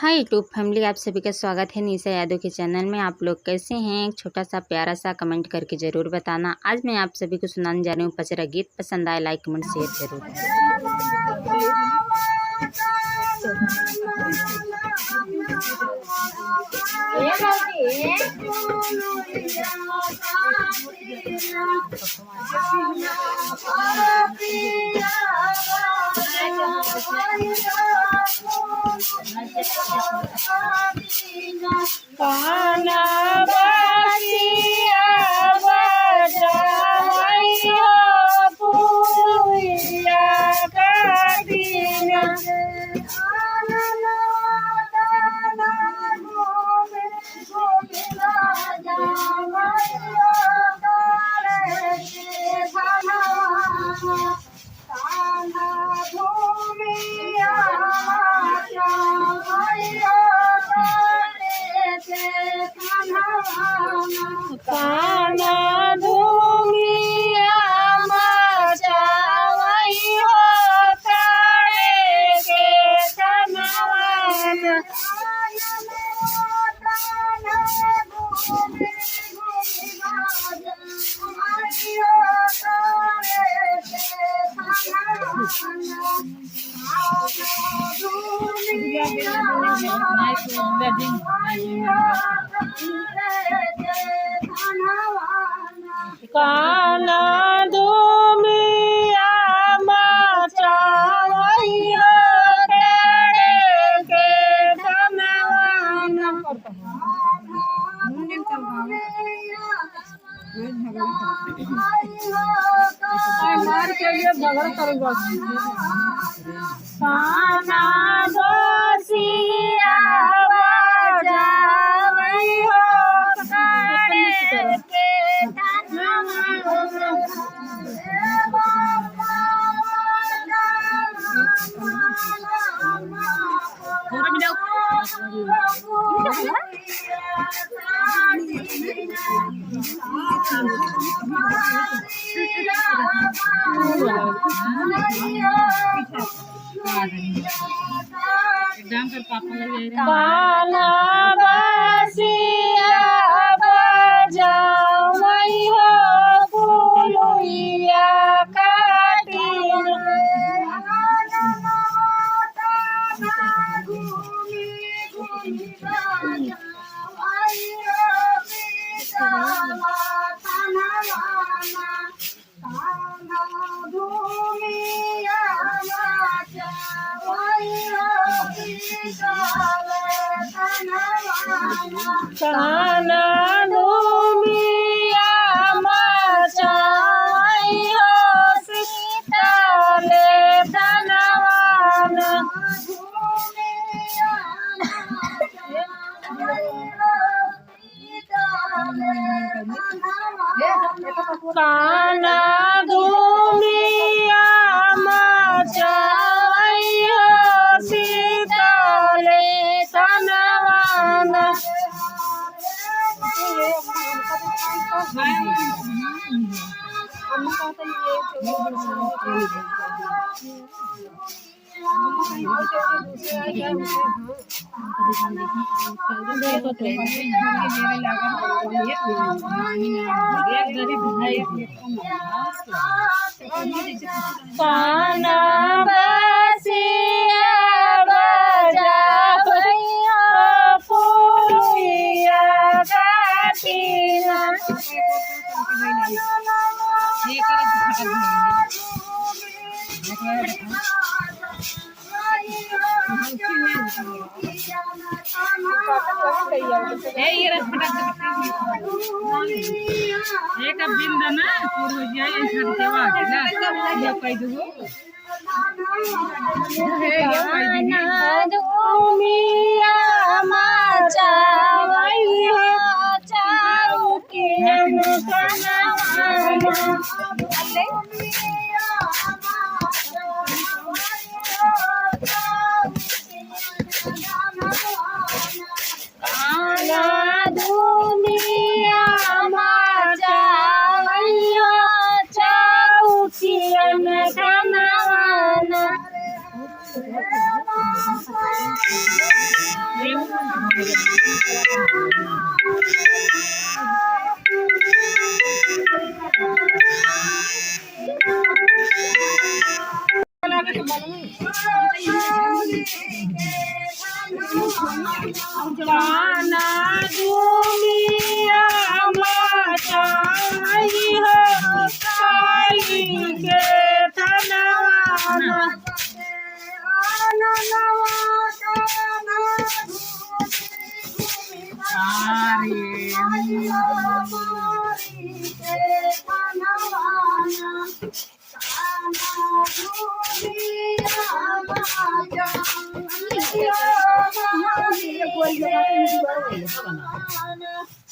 Hi YouTube family, आप सभी का स्वागत है निशा यादव के चैनल में। आप लोग कैसे हैं? एक छोटा सा प्यारा सा कमेंट करके ज़रूर बताना। आज मैं आप सभी को सुनाने जा रही हूँ पचरा गीत। पसंद आए लाइक कमेंट शेयर जरूर। काना बासिया बजाइयो पुरिया काटिना काना धूमिया मचावइयो तारे के तनवन काना धूमिया मचावइयो तारे के तनवन काना दोसिया बजावइयो तारे के काना बासिया बजावइयो पुरिया काटिना काना धूमिया मचावइयो सीताले तनवन काना धूमिया मचावइयो सीताले तनवन काना बासिया बजावइयो पुरिया काटिना धूमिया मचावइयो चारुकियन काना धूमिया मचावइयो चारुकियन कनवन काना दुनिया माता आई हो काली के धनवाना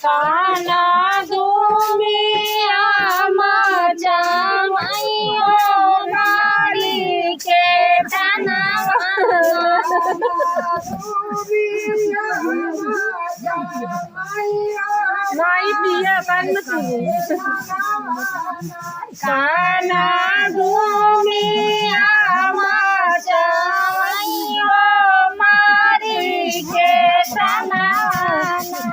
काना दुनिया माता आई हो काली के नहीं पिया काना दुनिया माता आई हो मारी के धनवाना